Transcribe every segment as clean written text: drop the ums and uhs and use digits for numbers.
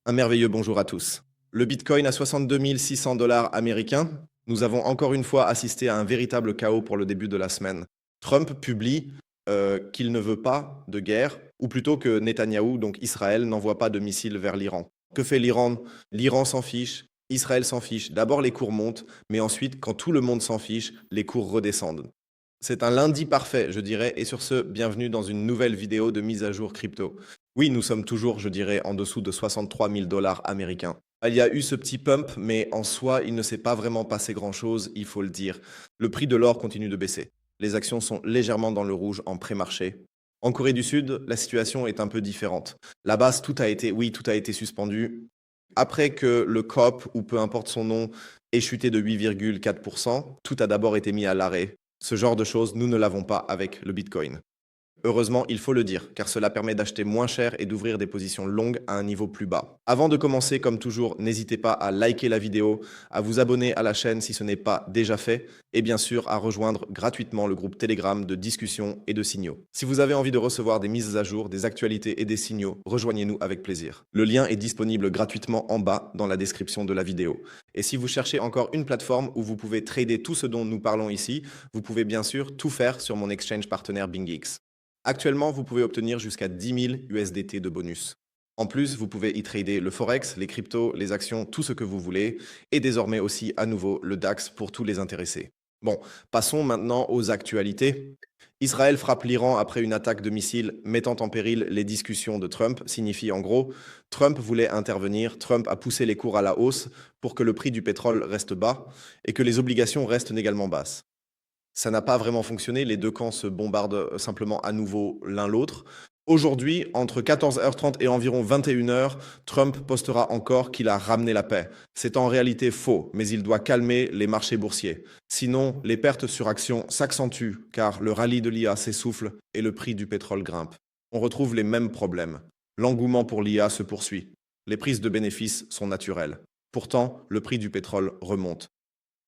Un merveilleux bonjour à tous. Le Bitcoin à 62 600 dollars américains. Nous avons encore une fois assisté à un véritable chaos pour le début de la semaine. Trump publie qu'il ne veut pas de guerre, ou plutôt que Netanyahou, donc Israël, n'envoie pas de missiles vers l'Iran. Que fait l'Iran? L'Iran s'en fiche, Israël s'en fiche. D'abord les cours montent, mais ensuite, quand tout le monde s'en fiche, les cours redescendent. C'est un lundi parfait, je dirais, et sur ce, bienvenue dans une nouvelle vidéo de mise à jour crypto. Oui, nous sommes toujours, je dirais, en dessous de 63 000 dollars américains. Il y a eu ce petit pump, mais en soi, il ne s'est pas vraiment passé grand-chose, il faut le dire. Le prix de l'or continue de baisser. Les actions sont légèrement dans le rouge en pré-marché. En Corée du Sud, la situation est un peu différente. Là-bas, tout a été suspendu. Après que le COP, ou peu importe son nom, ait chuté de 8,4%, tout a d'abord été mis à l'arrêt. Ce genre de choses, nous ne l'avons pas avec le Bitcoin. Heureusement, il faut le dire, car cela permet d'acheter moins cher et d'ouvrir des positions longues à un niveau plus bas. Avant de commencer, comme toujours, n'hésitez pas à liker la vidéo, à vous abonner à la chaîne si ce n'est pas déjà fait, et bien sûr à rejoindre gratuitement le groupe Telegram de discussion et de signaux. Si vous avez envie de recevoir des mises à jour, des actualités et des signaux, rejoignez-nous avec plaisir. Le lien est disponible gratuitement en bas dans la description de la vidéo. Et si vous cherchez encore une plateforme où vous pouvez trader tout ce dont nous parlons ici, vous pouvez bien sûr tout faire sur mon exchange partenaire BingX. Actuellement, vous pouvez obtenir jusqu'à 10 000 USDT de bonus. En plus, vous pouvez y trader le Forex, les cryptos, les actions, tout ce que vous voulez, et désormais aussi à nouveau le DAX pour tous les intéressés. Bon, passons maintenant aux actualités. Israël frappe l'Iran après une attaque de missiles mettant en péril les discussions de Trump, signifie en gros, Trump voulait intervenir, Trump a poussé les cours à la hausse pour que le prix du pétrole reste bas et que les obligations restent également basses. Ça n'a pas vraiment fonctionné, les deux camps se bombardent simplement à nouveau l'un l'autre. Aujourd'hui, entre 14h30 et environ 21h, Trump postera encore qu'il a ramené la paix. C'est en réalité faux, mais il doit calmer les marchés boursiers. Sinon, les pertes sur actions s'accentuent car le rallye de l'IA s'essouffle et le prix du pétrole grimpe. On retrouve les mêmes problèmes. L'engouement pour l'IA se poursuit. Les prises de bénéfices sont naturelles. Pourtant, le prix du pétrole remonte.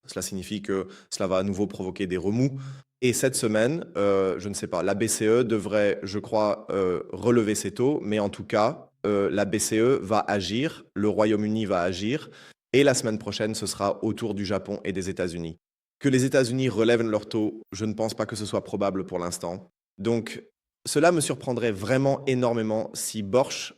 Cela signifie que cela va à nouveau provoquer des remous. Et cette semaine, je ne sais pas, la BCE devrait, je crois, relever ses taux, mais en tout cas, la BCE va agir, le Royaume-Uni va agir, et la semaine prochaine, ce sera au tour du Japon et des États-Unis. Que les États-Unis relèvent leurs taux, je ne pense pas que ce soit probable pour l'instant. Donc, cela me surprendrait vraiment énormément si Borch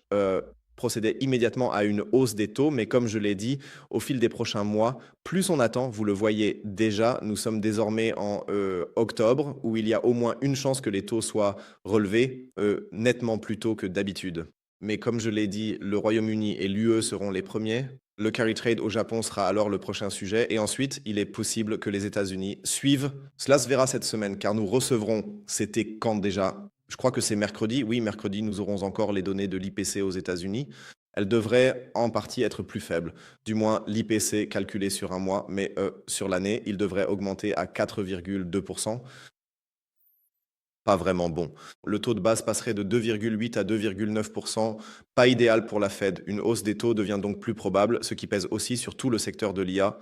procédait immédiatement à une hausse des taux, mais comme je l'ai dit, au fil des prochains mois, plus on attend, vous le voyez déjà, nous sommes désormais en octobre, où il y a au moins une chance que les taux soient relevés nettement plus tôt que d'habitude. Mais comme je l'ai dit, le Royaume-Uni et l'UE seront les premiers. Le carry trade au Japon sera alors le prochain sujet. Et ensuite, il est possible que les États-Unis suivent. Cela se verra cette semaine, car nous recevrons, c'était quand déjà? Je crois que c'est mercredi. Oui, mercredi, nous aurons encore les données de l'IPC aux États-Unis. Elles devraient en partie être plus faibles. Du moins, l'IPC calculé sur un mois, mais sur l'année, il devrait augmenter à 4,2%. Pas vraiment bon. Le taux de base passerait de 2,8 à 2,9%. Pas idéal pour la Fed. Une hausse des taux devient donc plus probable, ce qui pèse aussi sur tout le secteur de l'IA.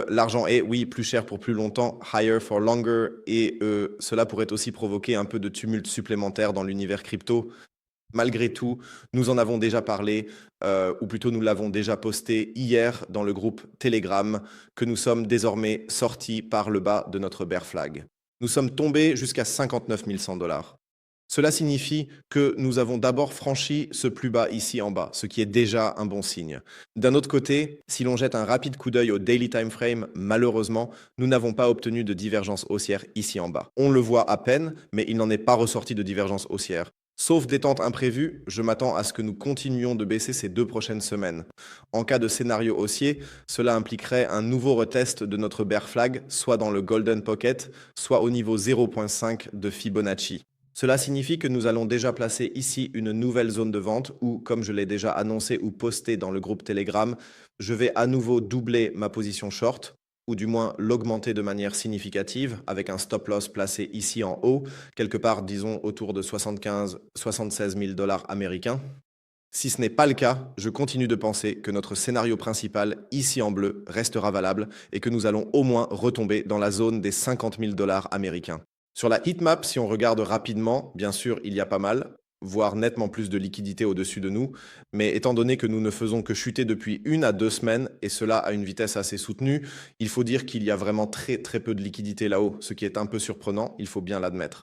L'argent est, oui, plus cher pour plus longtemps, higher for longer, et cela pourrait aussi provoquer un peu de tumulte supplémentaire dans l'univers crypto. Malgré tout, nous en avons déjà parlé, ou plutôt nous l'avons déjà posté hier dans le groupe Telegram, que nous sommes désormais sortis par le bas de notre bear flag. Nous sommes tombés jusqu'à 59 100 dollars. Cela signifie que nous avons d'abord franchi ce plus bas ici en bas, ce qui est déjà un bon signe. D'un autre côté, si l'on jette un rapide coup d'œil au daily time frame, malheureusement, nous n'avons pas obtenu de divergence haussière ici en bas. On le voit à peine, mais il n'en est pas ressorti de divergence haussière. Sauf détente imprévue, je m'attends à ce que nous continuions de baisser ces 2 prochaines semaines. En cas de scénario haussier, cela impliquerait un nouveau retest de notre bear flag, soit dans le golden pocket, soit au niveau 0,5 de Fibonacci. Cela signifie que nous allons déjà placer ici une nouvelle zone de vente où, comme je l'ai déjà annoncé ou posté dans le groupe Telegram, je vais à nouveau doubler ma position short, ou du moins l'augmenter de manière significative, avec un stop loss placé ici en haut, quelque part, disons, autour de 76 000 dollars américains. Si ce n'est pas le cas, je continue de penser que notre scénario principal, ici en bleu, restera valable et que nous allons au moins retomber dans la zone des 50 000 dollars américains. Sur la heatmap, si on regarde rapidement, bien sûr, il y a pas mal. voire nettement plus de liquidités au-dessus de nous. Mais étant donné que nous ne faisons que chuter depuis 1 à 2 semaines, et cela à une vitesse assez soutenue, il faut dire qu'il y a vraiment très très peu de liquidités là-haut, ce qui est un peu surprenant, il faut bien l'admettre.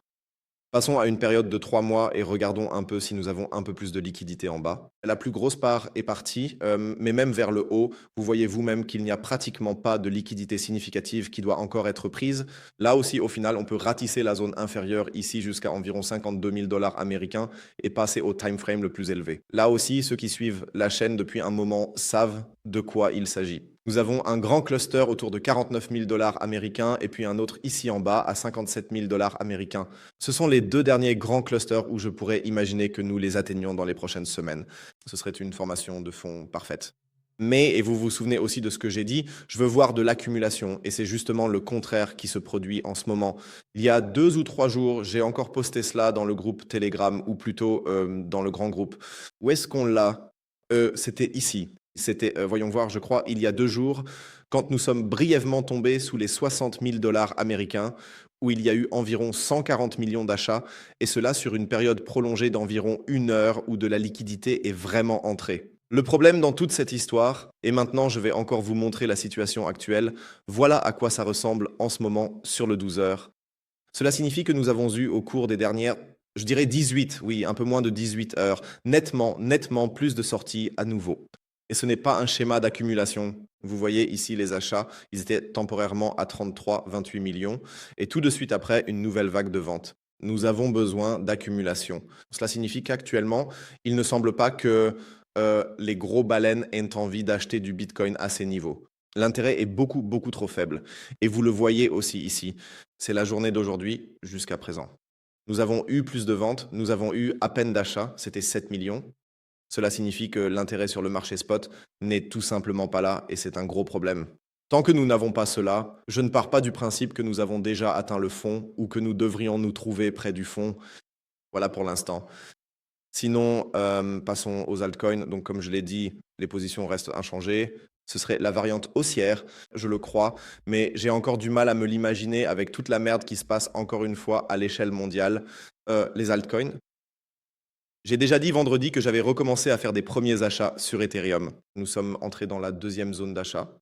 Passons à une période de 3 mois et regardons un peu si nous avons un peu plus de liquidité en bas. La plus grosse part est partie, mais même vers le haut, vous voyez vous-même qu'il n'y a pratiquement pas de liquidité significative qui doit encore être prise. Là aussi, au final, on peut ratisser la zone inférieure ici jusqu'à environ 52 000 dollars américains et passer au time frame le plus élevé. Là aussi, ceux qui suivent la chaîne depuis un moment savent de quoi il s'agit. Nous avons un grand cluster autour de 49 000 dollars américains et puis un autre ici en bas à 57 000 dollars américains. Ce sont les deux derniers grands clusters où je pourrais imaginer que nous les atteignions dans les prochaines semaines. Ce serait une formation de fond parfaite. Mais, et vous vous souvenez aussi de ce que j'ai dit, je veux voir de l'accumulation et c'est justement le contraire qui se produit en ce moment. Il y a 2 ou 3 jours, j'ai encore posté cela dans le groupe Telegram ou plutôt dans le grand groupe. Où est-ce qu'on l'a C'était ici. C'était, voyons voir, je crois, il y a 2 jours, quand nous sommes brièvement tombés sous les 60 000 dollars américains, où il y a eu environ 140 millions d'achats, et cela sur une période prolongée d'environ 1 heure où de la liquidité est vraiment entrée. Le problème dans toute cette histoire, et maintenant je vais encore vous montrer la situation actuelle, voilà à quoi ça ressemble en ce moment sur le 12 heures. Cela signifie que nous avons eu au cours des dernières, je dirais 18, oui, un peu moins de 18 heures, nettement plus de sorties à nouveau. Et ce n'est pas un schéma d'accumulation. Vous voyez ici les achats, ils étaient temporairement à 33,28 millions et tout de suite après, une nouvelle vague de vente. Nous avons besoin d'accumulation. Cela signifie qu'actuellement, il ne semble pas que les gros baleines aient envie d'acheter du Bitcoin à ces niveaux. L'intérêt est beaucoup trop faible. Et vous le voyez aussi ici. C'est la journée d'aujourd'hui jusqu'à présent. Nous avons eu plus de ventes, nous avons eu à peine d'achats, c'était 7 millions. Cela signifie que l'intérêt sur le marché spot n'est tout simplement pas là et c'est un gros problème. Tant que nous n'avons pas cela, je ne pars pas du principe que nous avons déjà atteint le fond ou que nous devrions nous trouver près du fond. Voilà pour l'instant. Sinon, passons aux altcoins. Donc, comme je l'ai dit, les positions restent inchangées. Ce serait la variante haussière, je le crois, mais j'ai encore du mal à me l'imaginer avec toute la merde qui se passe encore une fois à l'échelle mondiale. Les altcoins. J'ai déjà dit vendredi que j'avais recommencé à faire des premiers achats sur Ethereum. Nous sommes entrés dans la deuxième zone d'achat.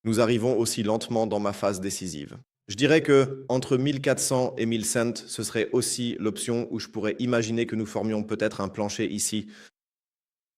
Nous arrivons aussi lentement dans ma phase décisive. Je dirais que entre 1400 et 1000 cents, ce serait aussi l'option où je pourrais imaginer que nous formions peut-être un plancher ici.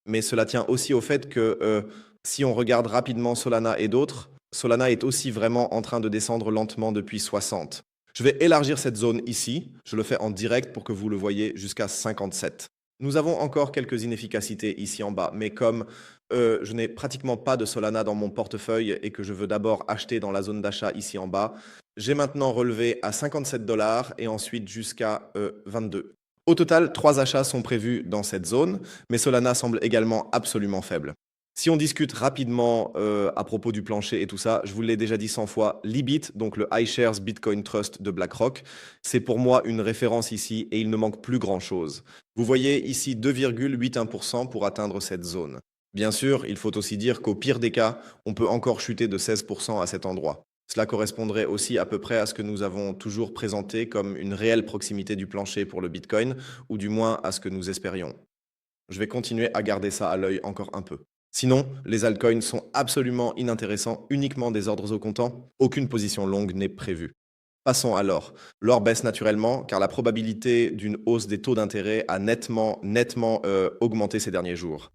Mais cela tient aussi au fait que si on regarde rapidement Solana et d'autres, Solana est aussi vraiment en train de descendre lentement depuis 60. Je vais élargir cette zone ici. Je le fais en direct pour que vous le voyez jusqu'à 57. Nous avons encore quelques inefficacités ici en bas, mais comme je n'ai pratiquement pas de Solana dans mon portefeuille et que je veux d'abord acheter dans la zone d'achat ici en bas, j'ai maintenant relevé à 57 dollars et ensuite jusqu'à 22. Au total, 3 achats sont prévus dans cette zone, mais Solana semble également absolument faible. Si on discute rapidement à propos du plancher et tout ça, je vous l'ai déjà dit 100 fois, l'IBIT, donc le iShares Bitcoin Trust de BlackRock, c'est pour moi une référence ici et il ne manque plus grand-chose. Vous voyez ici 2,81% pour atteindre cette zone. Bien sûr, il faut aussi dire qu'au pire des cas, on peut encore chuter de 16% à cet endroit. Cela correspondrait aussi à peu près à ce que nous avons toujours présenté comme une réelle proximité du plancher pour le Bitcoin, ou du moins à ce que nous espérions. Je vais continuer à garder ça à l'œil encore un peu. Sinon, les altcoins sont absolument inintéressants, uniquement des ordres au comptant. Aucune position longue n'est prévue. Passons à l'or. L'or baisse naturellement car la probabilité d'une hausse des taux d'intérêt a nettement augmenté ces derniers jours.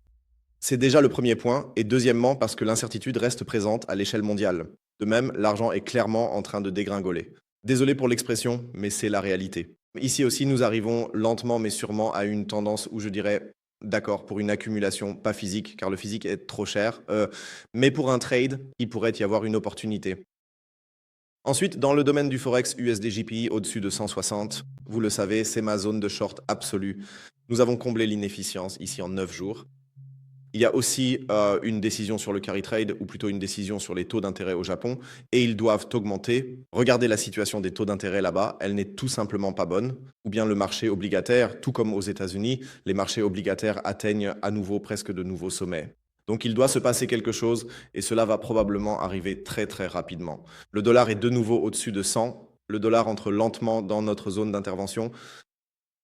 C'est déjà le premier point, et deuxièmement parce que l'incertitude reste présente à l'échelle mondiale. De même, l'argent est clairement en train de dégringoler. Désolé pour l'expression, mais c'est la réalité. Ici aussi, nous arrivons lentement mais sûrement à une tendance où je dirais d'accord pour une accumulation, pas physique, car le physique est trop cher, mais pour un trade, il pourrait y avoir une opportunité. Ensuite, dans le domaine du Forex USD-JPY au-dessus de 160, vous le savez, c'est ma zone de short absolue. Nous avons comblé l'inefficience ici en 9 jours. Il y a aussi une décision sur le carry trade, ou plutôt une décision sur les taux d'intérêt au Japon, et ils doivent augmenter. Regardez la situation des taux d'intérêt là-bas, elle n'est tout simplement pas bonne. Ou bien le marché obligataire, tout comme aux États-Unis, les marchés obligataires atteignent à nouveau presque de nouveaux sommets. Donc il doit se passer quelque chose, et cela va probablement arriver très rapidement. Le dollar est de nouveau au-dessus de 100. Le dollar entre lentement dans notre zone d'intervention.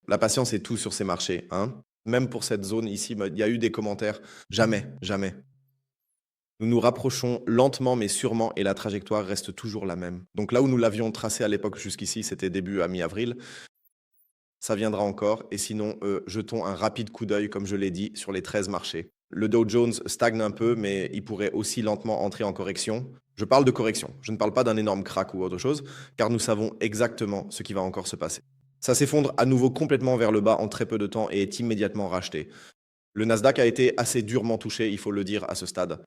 La patience est tout sur ces marchés, hein. Même pour cette zone ici, il y a eu des commentaires. Jamais, jamais. Nous nous rapprochons lentement mais sûrement et la trajectoire reste toujours la même. Donc là où nous l'avions tracé à l'époque jusqu'ici, c'était début à mi-avril. Ça viendra encore. Et sinon, jetons un rapide coup d'œil, comme je l'ai dit, sur les 13 marchés. Le Dow Jones stagne un peu, mais il pourrait aussi lentement entrer en correction. Je parle de correction. Je ne parle pas d'un énorme crack ou autre chose, car nous savons exactement ce qui va encore se passer. Ça s'effondre à nouveau complètement vers le bas en très peu de temps et est immédiatement racheté. Le Nasdaq a été assez durement touché, il faut le dire, à ce stade.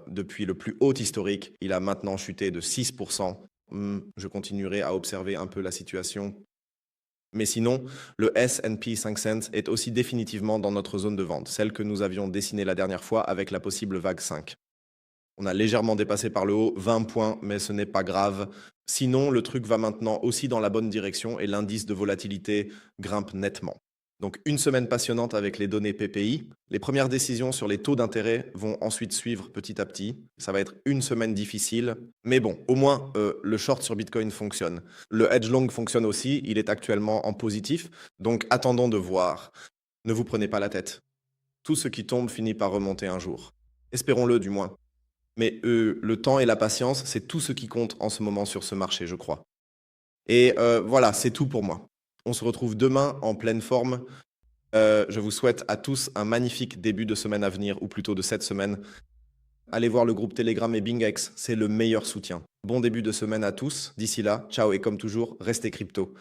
Depuis le plus haut historique, il a maintenant chuté de 6%. Je continuerai à observer un peu la situation. Mais sinon, le S&P 500 est aussi définitivement dans notre zone de vente, celle que nous avions dessinée la dernière fois avec la possible vague 5. On a légèrement dépassé par le haut 20 points, mais ce n'est pas grave. Sinon, le truc va maintenant aussi dans la bonne direction et l'indice de volatilité grimpe nettement. Donc une semaine passionnante avec les données PPI. Les premières décisions sur les taux d'intérêt vont ensuite suivre petit à petit. Ça va être une semaine difficile, mais bon, au moins le short sur Bitcoin fonctionne. Le hedge long fonctionne aussi, il est actuellement en positif, donc attendons de voir. Ne vous prenez pas la tête. Tout ce qui tombe finit par remonter un jour. Espérons-le du moins. Mais le temps et la patience, c'est tout ce qui compte en ce moment sur ce marché, je crois. Et voilà, c'est tout pour moi. On se retrouve demain en pleine forme. Je vous souhaite à tous un magnifique début de semaine à venir, ou plutôt de cette semaine. Allez voir le groupe Telegram et BingX, c'est le meilleur soutien. Bon début de semaine à tous. D'ici là, ciao et comme toujours, restez crypto.